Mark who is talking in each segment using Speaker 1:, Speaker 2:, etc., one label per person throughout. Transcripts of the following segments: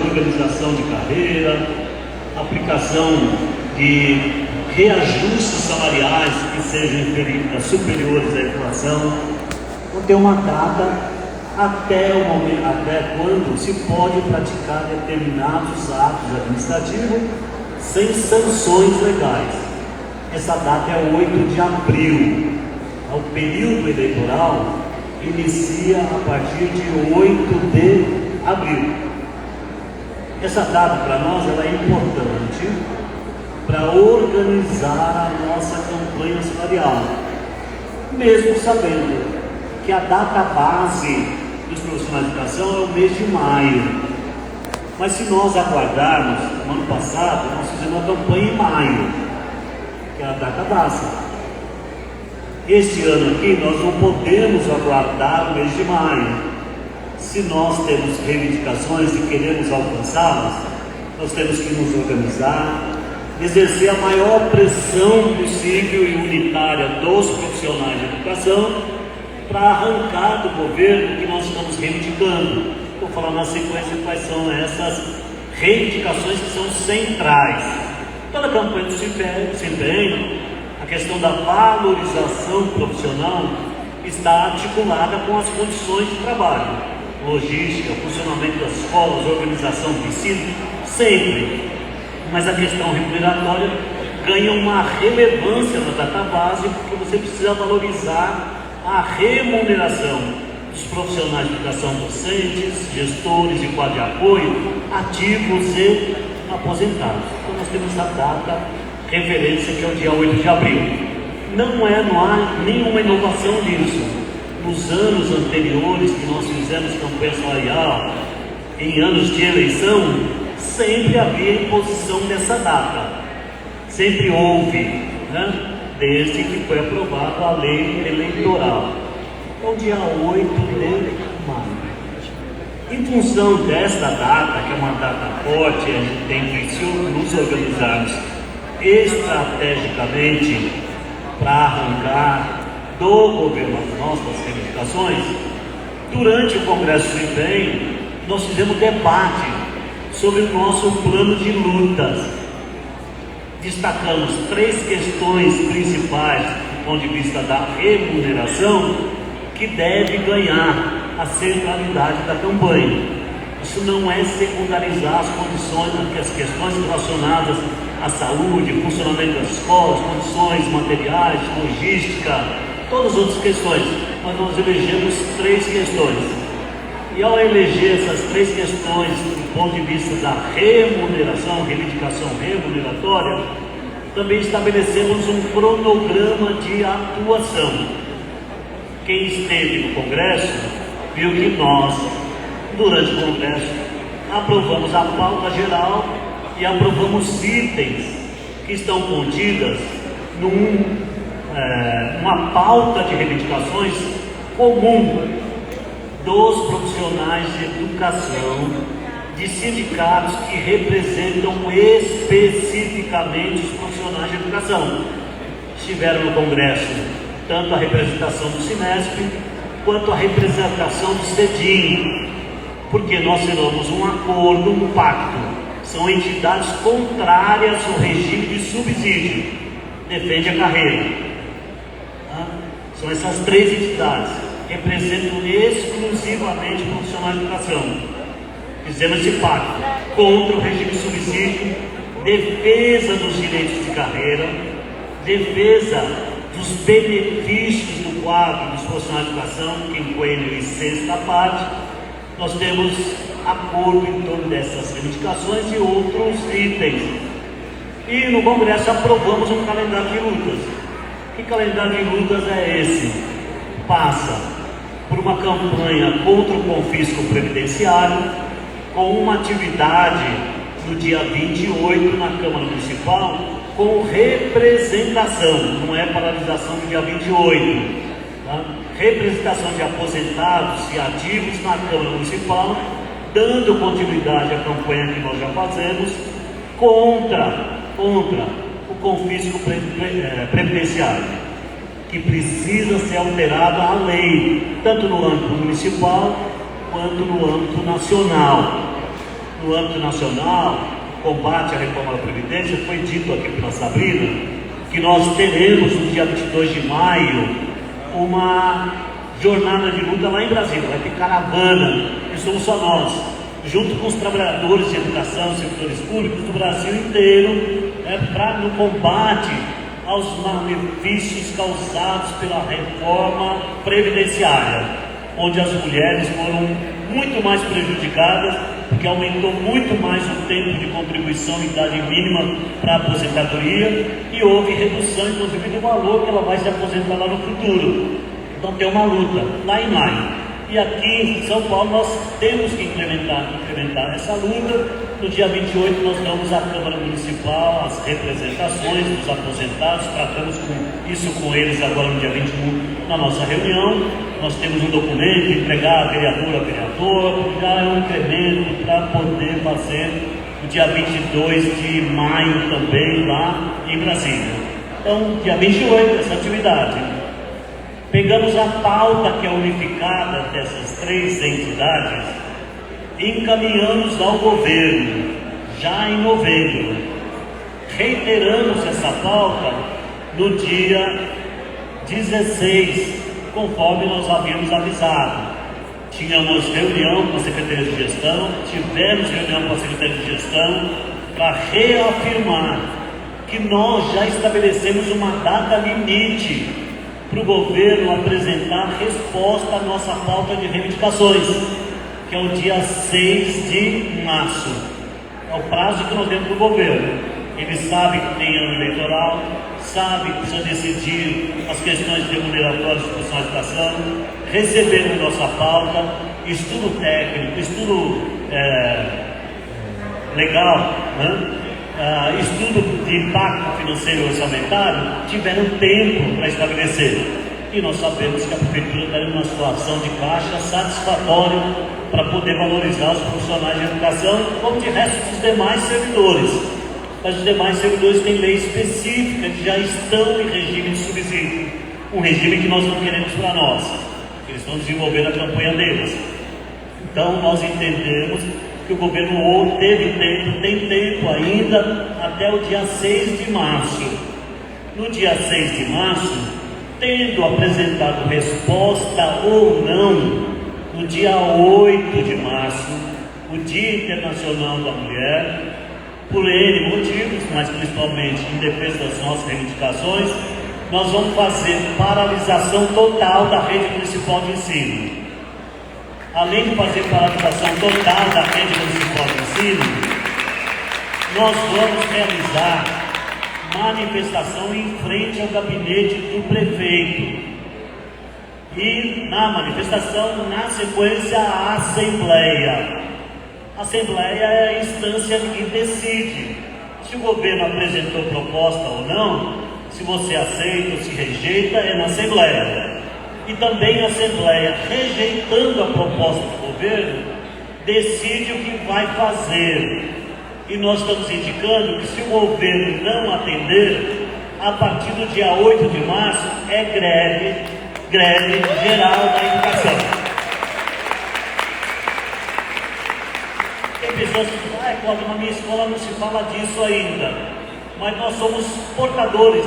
Speaker 1: reorganização de carreira, aplicação de reajustes salariais que sejam superiores à inflação. Então tem uma data até o momento, até quando se pode praticar determinados atos administrativos sem sanções legais. Essa data é 8 de abril. O período eleitoral inicia a partir de 8 de abril. Essa data para nós ela é importante para organizar a nossa campanha salarial, mesmo sabendo que a data base dos profissionais de educação é o mês de maio. Mas se nós aguardarmos, no ano passado, nós fizemos uma campanha em maio, que é a data base. Este ano aqui, nós não podemos aguardar o mês de maio. Se nós temos reivindicações e queremos alcançá-las, nós temos que nos organizar, exercer a maior pressão possível e unitária dos profissionais de educação para arrancar do governo o que nós estamos reivindicando. Vou falar na sequência quais são essas reivindicações que são centrais. Toda a campanha do desempenho, a questão da valorização profissional está articulada com as condições de trabalho, logística, funcionamento das escolas, organização do ensino, sempre. Mas a questão remuneratória ganha uma relevância na data base, porque você precisa valorizar a remuneração dos profissionais de educação, docentes, gestores de quadro de apoio, ativos e aposentados. Então nós temos essa data referência que é o dia 8 de abril. Não há nenhuma inovação nisso. Nos anos anteriores que nós fizemos campanha salarial, em anos de eleição, sempre havia imposição dessa data. Sempre houve, né? Desde que foi aprovada a lei eleitoral. Então, dia 8 de maio. Em função desta data, que é uma data forte, a gente tem que nos organizarmos estrategicamente para arrancar do governo as nossas reivindicações. Durante o Congresso do Empenho, nós fizemos debate sobre o nosso plano de lutas. Destacamos 3 questões principais do ponto de vista da remuneração que deve ganhar a centralidade da campanha. Isso não é secundarizar as questões relacionadas à saúde, funcionamento das escolas, condições materiais, logística, todas as outras questões. Mas nós elegemos 3 questões. E ao eleger essas 3 questões do ponto de vista da remuneração, reivindicação remuneratória, também estabelecemos um cronograma de atuação. Quem esteve no Congresso viu que nós, durante o Congresso, aprovamos a pauta geral e aprovamos itens que estão contidas numa pauta de reivindicações comum dos profissionais de educação, de sindicatos que representam especificamente os profissionais de educação. Estiveram no Congresso tanto a representação do Sinesp quanto a representação do CEDIM, porque nós firmamos um acordo, um pacto. São entidades contrárias ao regime de subsídio, defende a carreira. São essas 3 entidades, representam exclusivamente profissionais de educação. Fizemos esse pacto contra o regime de subsídio, defesa dos direitos de carreira, defesa dos benefícios do quadro dos profissionais de educação, quinquênio e sexta parte. Nós temos acordo em torno dessas reivindicações e outros itens. E no Congresso aprovamos um calendário de lutas. Que calendário de lutas é esse? Passa por uma campanha contra o confisco previdenciário, com uma atividade no dia 28 na Câmara Municipal, com representação, não é paralisação no dia 28, tá? Representação de aposentados e ativos na Câmara Municipal, dando continuidade à campanha que nós já fazemos contra o confisco previdenciário, que precisa ser alterada a lei, tanto no âmbito municipal quanto no âmbito nacional. no âmbito nacional, combate à reforma da Previdência, foi dito aqui pela Sabrina, que nós teremos no dia 22 de maio uma jornada de luta lá em Brasília. Vai ter caravana, e somos só nós, junto com os trabalhadores de educação, servidores públicos do Brasil inteiro, no combate aos malefícios causados pela reforma previdenciária, onde as mulheres foram muito mais prejudicadas, porque aumentou muito mais o tempo de contribuição em idade mínima para a aposentadoria e houve redução, inclusive, do valor que ela vai se aposentar lá no futuro. Então tem uma luta lá em maio. E aqui em São Paulo nós temos que implementar essa luta. No dia 28 nós damos à Câmara Municipal as representações dos aposentados, tratamos isso com eles agora no dia 21 na nossa reunião. Nós temos um documento, entregar a vereadora, vereador, já é um incremento para poder fazer no dia 22 de maio também lá em Brasília. Então, dia 28 essa atividade. Pegamos a pauta que é unificada dessas três entidades e encaminhamos ao governo, já em novembro. Reiteramos essa pauta no dia 16, conforme nós havíamos avisado. Tínhamos reunião com a Secretaria de Gestão, tivemos reunião com a Secretaria de Gestão para reafirmar que nós já estabelecemos uma data limite para o governo apresentar resposta à nossa pauta de reivindicações, que é o dia 6 de março. É o prazo que nós demos para o governo. Ele sabe que tem ano eleitoral, sabe que precisa decidir as questões remuneratórias de profissionais de educação, receberam nossa pauta, estudo técnico, estudo legal, né? Estudo de impacto financeiro e orçamentário, tiveram tempo para estabelecer. E nós sabemos que a Prefeitura está em uma situação de caixa satisfatória para poder valorizar os profissionais de educação, como de resto dos demais servidores. Mas os demais servidores têm lei específica que já estão em regime de subsídio, um regime que nós não queremos para nós. Eles estão desenvolvendo a campanha deles. Então nós entendemos que o governo tem tempo ainda até o dia 6 de março. No dia 6 de março, tendo apresentado resposta ou não, no dia 8 de março, o Dia Internacional da Mulher, por N motivos, mas principalmente em defesa das nossas reivindicações, nós vamos fazer paralisação total da rede municipal de ensino. Além de fazer paralisação total da rede municipal de ensino, nós vamos realizar manifestação em frente ao gabinete do prefeito. E na manifestação, na sequência, a assembleia. A assembleia é a instância que decide se o governo apresentou proposta ou não, se você aceita ou se rejeita, é na assembleia. E também a Assembleia, rejeitando a proposta do governo, decide o que vai fazer. E nós estamos indicando que se o governo não atender, a partir do dia 8 de março, é greve geral da educação. Tem pessoas que falam, Cláudio, na minha escola não se fala disso ainda. Mas nós somos portadores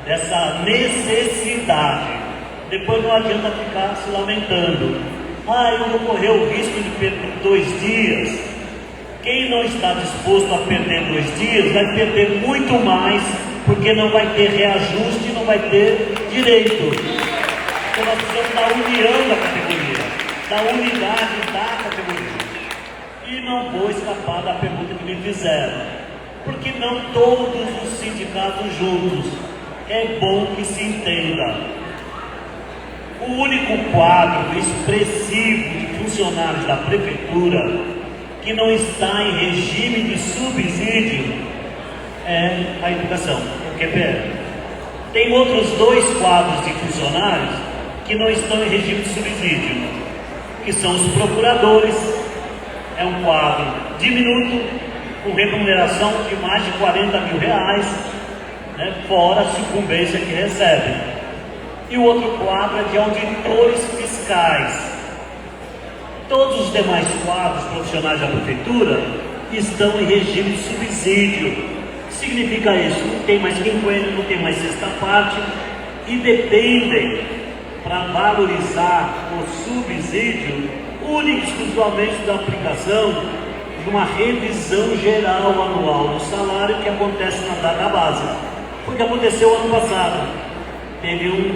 Speaker 1: dessa necessidade. Depois não adianta ficar se lamentando. Eu vou correr o risco de perder 2 dias. Quem não está disposto a perder 2 dias vai perder muito mais, porque não vai ter reajuste e não vai ter direito. Então nós precisamos da união da categoria, da unidade da categoria. E não vou escapar da pergunta que me fizeram. Porque não todos os sindicatos juntos? É bom que se entenda. O único quadro expressivo de funcionários da prefeitura que não está em regime de subsídio é a educação, o QPE. Tem outros 2 quadros de funcionários que não estão em regime de subsídio, que são os procuradores. É um quadro diminuto, com remuneração de mais de R$40 mil, fora a sucumbência que recebem. E o outro quadro é de auditores fiscais. Todos os demais quadros profissionais da prefeitura estão em regime de subsídio. O que significa isso? Não tem mais quinquênio, não tem mais sexta parte e dependem, para valorizar o subsídio, única e exclusivamente da aplicação de uma revisão geral anual do salário que acontece na data base. Foi o que aconteceu ano passado. Teve um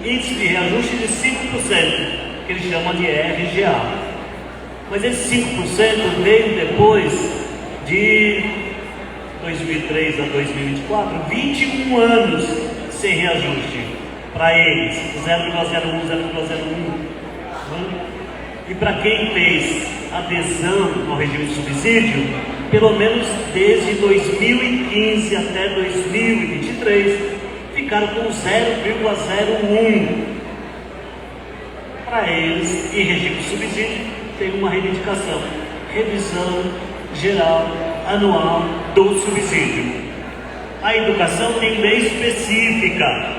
Speaker 1: índice de reajuste de 5%, que eles chamam de RGA. Mas esse 5% veio depois de 2003 a 2024, 21 anos sem reajuste para eles, 0,01, 0,01. E para quem fez adesão ao regime de subsídio, pelo menos desde 2015 até 2023, ficaram com 0,01. Para eles, em regime de subsídio, tem uma reivindicação: revisão geral anual do subsídio. A educação tem lei específica,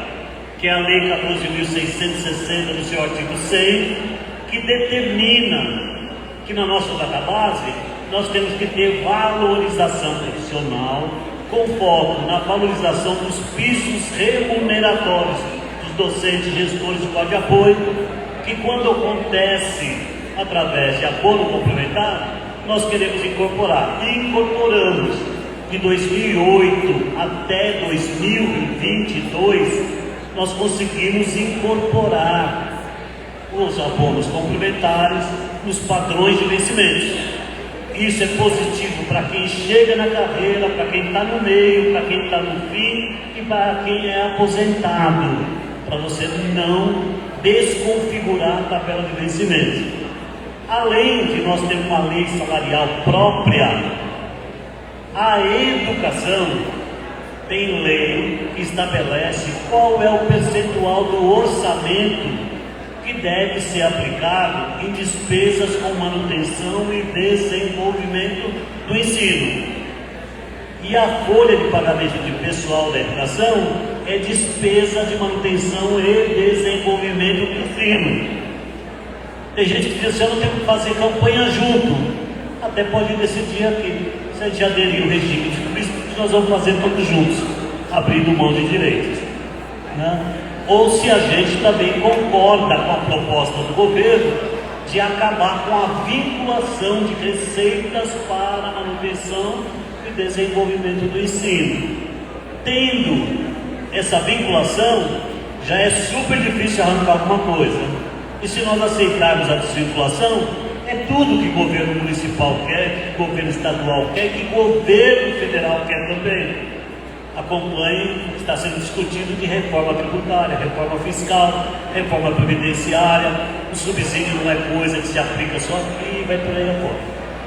Speaker 1: que é a Lei 14.660, no seu artigo 100, que determina que na nossa database nós temos que ter valorização profissional com foco na valorização dos pisos remuneratórios dos docentes, gestores do quadro de apoio, que quando acontece através de abono complementar, nós queremos incorporar. E incorporamos de 2008 até 2022, nós conseguimos incorporar os abonos complementares nos padrões de vencimentos. Isso é positivo para quem chega na carreira, para quem está no meio, para quem está no fim e para quem é aposentado, para você não desconfigurar a tabela de vencimento. Além de nós termos uma lei salarial própria, a educação tem lei que estabelece qual é o percentual do orçamento que deve ser aplicado em despesas com manutenção e desenvolvimento do ensino. E a folha de pagamento de pessoal da educação é despesa de manutenção e desenvolvimento do ensino. Tem gente que diz assim: eu não tenho que fazer campanha junto. Até pode decidir aqui, se a gente aderir ao regime de subsídio, nós vamos fazer todos juntos, abrindo mão de direitos, né? Ou se a gente também concorda com a proposta do governo de acabar com a vinculação de receitas para a manutenção e desenvolvimento do ensino. Tendo essa vinculação, já é super difícil arrancar alguma coisa. E se nós aceitarmos a desvinculação, é tudo que o governo municipal quer, que o governo estadual quer, que o governo federal quer também. Acompanhe, está sendo discutido de reforma tributária, reforma fiscal, reforma previdenciária. O subsídio não é coisa que se aplica só aqui e vai por aí afora.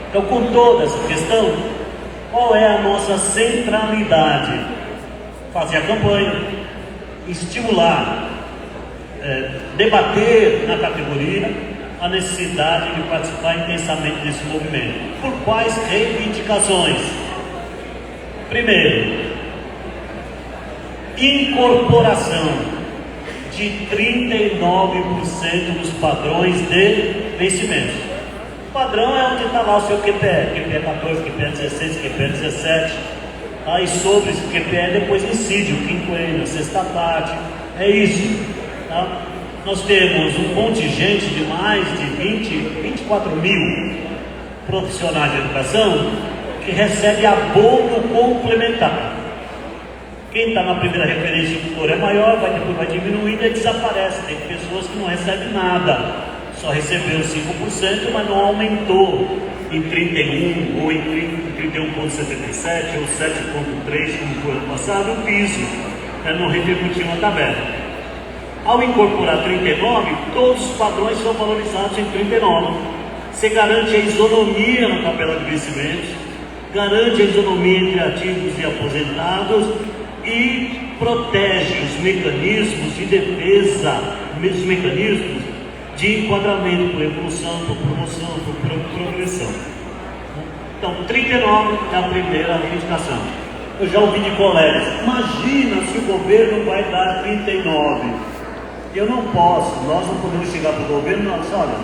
Speaker 1: Então, com toda essa questão, qual é a nossa centralidade? Fazer a campanha, estimular, debater na categoria a necessidade de participar intensamente desse movimento. Por quais reivindicações? Primeiro, incorporação de 39% dos padrões de vencimentos. O padrão é onde está lá o seu QPE, QPE 14, QPE 16, QPE 17. Aí sobre esse QPE depois incide o quinquênio, a sexta parte. É isso, tá? Nós temos um contingente de mais de 24 mil profissionais de educação que recebe abono complementar. Quem está na primeira referência do tutor é maior, depois vai diminuindo e desaparece. Tem pessoas que não recebem nada, só recebeu 5%, mas não aumentou em 31 ou em 31,77 ou 7,3 como foi ano passado o piso, não repercutiu na tabela. Ao incorporar 39, todos os padrões são valorizados em 39. Você garante a isonomia na tabela de vencimentos, garante a isonomia entre ativos e aposentados e protege os mecanismos de defesa, os mecanismos de enquadramento por evolução, por promoção, por progressão. Então, 39 é a primeira reivindicação. Eu já ouvi de colegas: imagina se o governo vai dar 39. Eu não posso, nós não podemos chegar para o governo e falar: olha,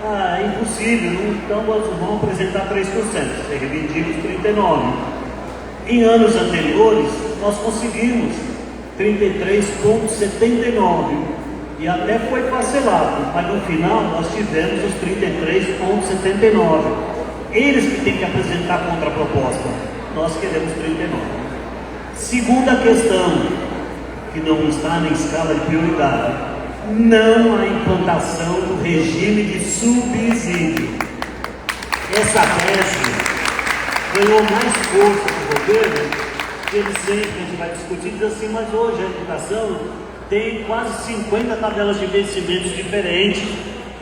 Speaker 1: é impossível, então nós vamos apresentar 3%, revidimos 39%. Em anos anteriores, nós conseguimos 33,79%, e até foi parcelado, mas no final nós tivemos os 33,79%. Eles que têm que apresentar a contraproposta, nós queremos 39%. Segunda questão, que não está na escala de prioridade: não há implantação do regime de subsídio. Essa tese ganhou mais força do governo, que ele sempre, a gente vai discutir, diz assim, mas hoje a educação tem quase 50 tabelas de vencimentos diferentes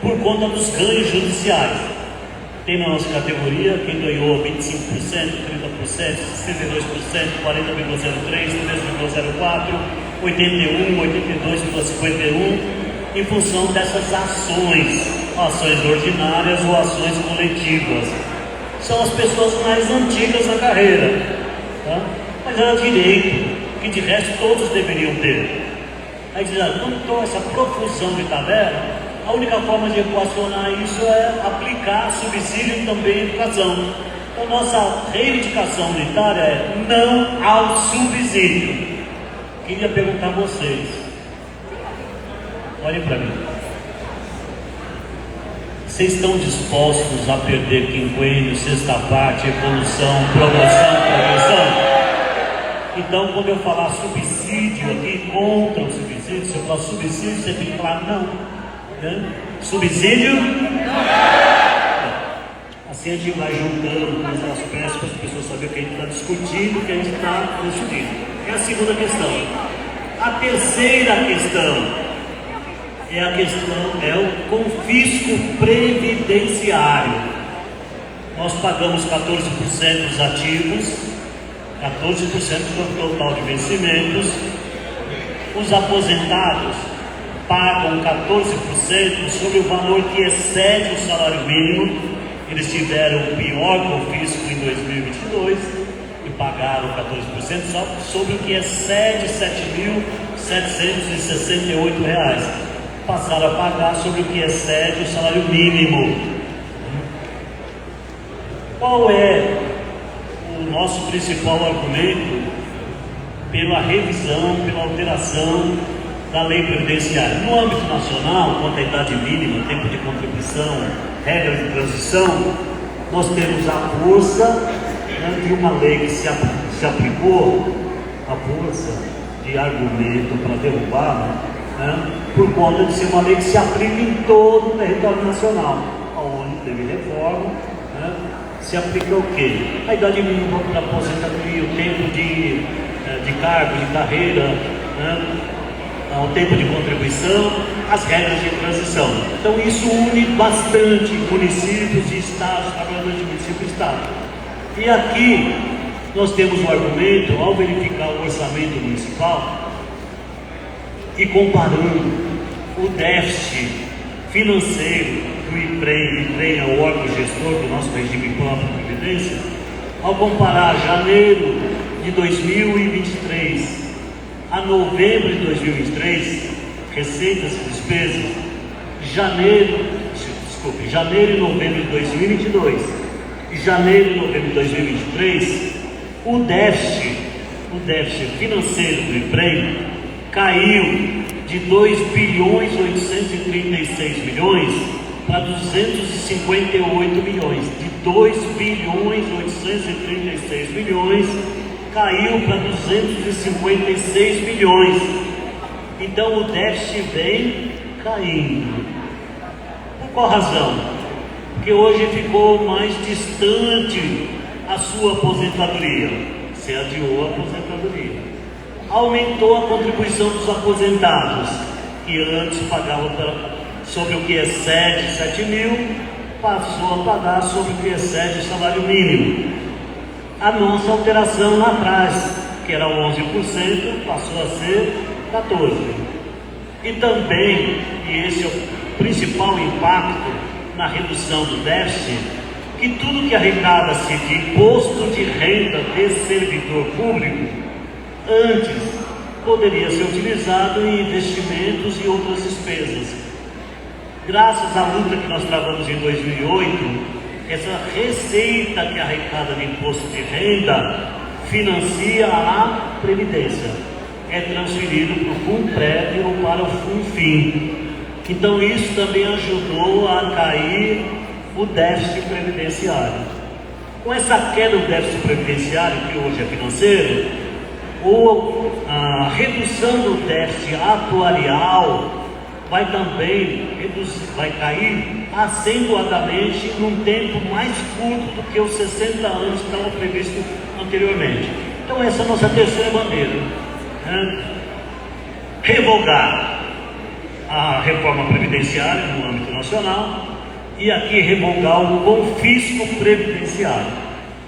Speaker 1: por conta dos ganhos judiciais. Tem na nossa categoria quem ganhou 25%, 30%, 62%, 40,03%, 3,04%, 81%, 82,51%, em função dessas ações ordinárias ou ações coletivas. São as pessoas mais antigas na carreira, tá? Mas era direito, que de resto todos deveriam ter. Aí diz, então essa profusão de tabela, a única forma de equacionar isso é aplicar subsídio também em educação. Então nossa reivindicação unitária é não ao subsídio. Queria perguntar a vocês, olhem para mim, vocês estão dispostos a perder quinquênio, sexta parte, evolução, promoção, progressão? Então, quando eu falar subsídio aqui, contra o subsídio, se eu falar subsídio, você tem que falar não. Né? Subsídio? Assim a gente vai juntando as peças para as pessoas saberem o que a gente está discutindo, o que a gente está decidindo. É a segunda questão. A terceira questão é o confisco previdenciário. Nós pagamos 14% dos ativos, 14% do total de vencimentos. Os aposentados pagam 14% sobre o valor que excede o salário mínimo. Eles tiveram o pior confisco em 2022 e pagaram 14% só sobre o que excede R$ 7.768. Passaram a pagar sobre o que excede o salário mínimo. Qual é o nosso principal argumento pela revisão, pela alteração da lei previdenciária? No âmbito nacional, quanto à idade mínima, tempo de contribuição, regras de transição, nós temos a força, né, de uma lei que se aplicou, a força de argumento para derrubar, né, por conta de ser uma lei que se aplica em todo o território nacional, onde teve reforma, né, se aplica o quê? A idade mínima para aposentadoria, o tempo de cargo, de carreira, né, o tempo de contribuição, as regras de transição. Então isso une bastante municípios e estados, trabalhadores de município e estado. E aqui nós temos o argumento, ao verificar o orçamento municipal e comparando o déficit financeiro do IPREM é o órgão gestor do nosso regime próprio de previdência, ao comparar janeiro de 2023 a novembro de 2023, receitas e despesas, janeiro e novembro de 2022 e janeiro e novembro de 2023, o déficit financeiro do IPREM caiu de 2.836 para 258 milhões. De 2.836 caiu para 256 milhões. Então o déficit vem caindo. Por qual razão? Porque hoje ficou mais distante a sua aposentadoria. Você adiou a aposentadoria. Aumentou a contribuição dos aposentados, que antes pagavam sobre o que excede 7 mil, passou a pagar sobre o que excede o salário mínimo. A nossa alteração lá atrás, que era 11%, passou a ser 14%. E também, e esse é o principal impacto na redução do déficit, que tudo que arrecada-se de imposto de renda de servidor público, antes poderia ser utilizado em investimentos e outras despesas. Graças à luta que nós travamos em 2008, essa receita que arrecada de imposto de renda financia a Previdência. É transferido para o FUNPREV ou para o FUNFIN. Então isso também ajudou a cair o déficit previdenciário. Com essa queda do déficit previdenciário, que hoje é financeiro, a redução do déficit atuarial vai cair acentuadamente num tempo mais curto do que os 60 anos que estavam previstos anteriormente. Então essa é a nossa terceira bandeira, né? Revogar a reforma previdenciária no âmbito nacional e aqui revogar o confisco previdenciário.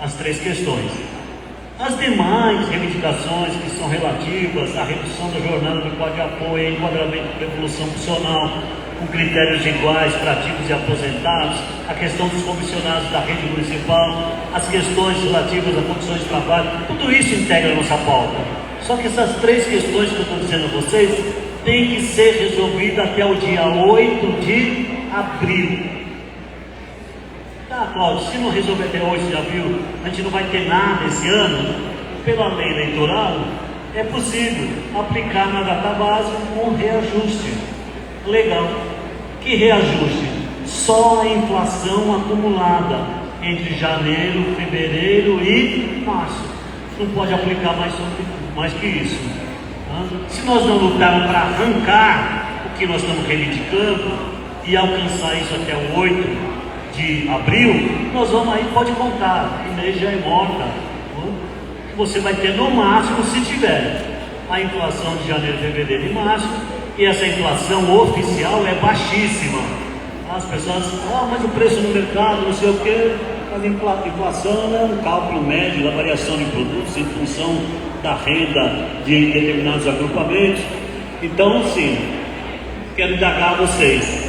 Speaker 1: As três questões. As demais reivindicações que são relativas à redução da jornada do quadro de apoio, enquadramento da evolução funcional, com critérios iguais para ativos e aposentados, a questão dos comissionados da rede municipal, as questões relativas a condições de trabalho, tudo isso integra a nossa pauta. Só que essas três questões que eu estou dizendo a vocês têm que ser resolvidas até o dia 8 de abril. Tá, Cláudio, se não resolver até 8 de abril, a gente não vai ter nada esse ano. Pela lei eleitoral, é possível aplicar na data base um reajuste legal. Que reajuste? Só a inflação acumulada entre janeiro, fevereiro e março. Não pode aplicar mais que isso. Tá? Se nós não lutarmos para arrancar o que nós estamos reivindicando e alcançar isso até o 8 de abril, nós vamos aí, pode contar, a lei já é morta. Você vai ter no máximo, se tiver, a inflação de janeiro, fevereiro e março, e essa inflação oficial é baixíssima. As pessoas falam, mas o preço no mercado, não sei o que, mas a inflação é um cálculo médio da variação de produtos em função da renda de determinados agrupamentos. Então, sim, quero indagar a vocês.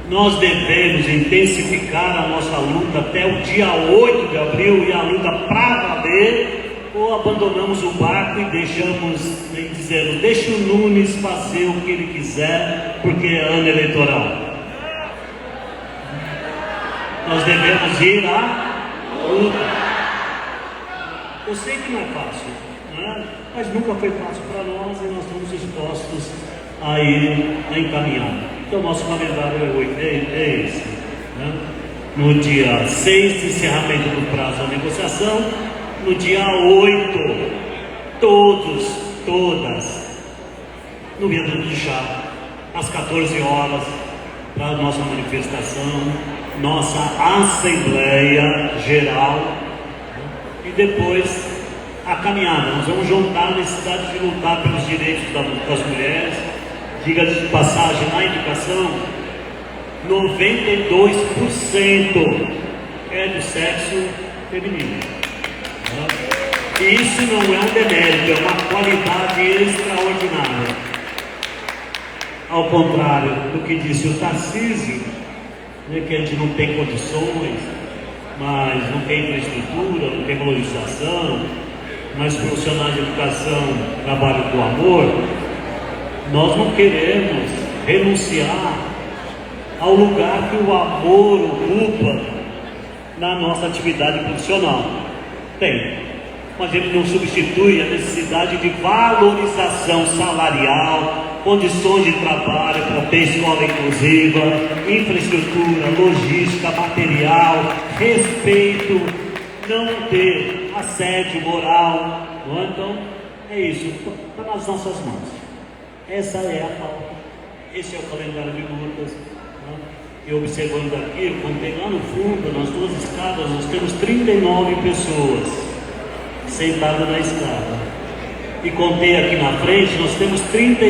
Speaker 1: Nós devemos intensificar a nossa luta até o dia 8 de abril e a luta para valer, ou abandonamos o barco e deixamos, dizendo, deixa o Nunes fazer o que ele quiser, porque é ano eleitoral. Nós devemos ir à luta. Eu sei que não é fácil, né? Mas nunca foi fácil para nós e nós estamos dispostos a ir a encaminhar. Então, nosso calendário é esse, né? No dia 6, encerramento do prazo da negociação. No dia 8, todas, no Viaduto do Chá, às 14 horas, para a nossa manifestação, nossa Assembleia Geral, e depois a caminhada. Nós vamos juntar a necessidade de lutar pelos direitos das mulheres. Diga-se de passagem, na educação, 92% é do sexo feminino. E isso não é um demérito, é uma qualidade extraordinária. Ao contrário do que disse o Tarcísio, né, que a gente não tem condições, mas não tem infraestrutura, não tem valorização, mas profissionais de educação trabalham com amor. Nós não queremos renunciar ao lugar que o amor ocupa na nossa atividade profissional. Tem, mas ele não substitui a necessidade de valorização salarial, condições de trabalho para ter escola inclusiva, infraestrutura, logística, material, respeito, não ter assédio moral. Não é? Então, é isso, está nas nossas mãos. Essa é a pauta, esse é o calendário de lutas. Né? E observando aqui, eu contei lá no fundo, nas duas escadas, nós temos 39 pessoas sentadas na escada. E contei aqui na frente, nós temos 36.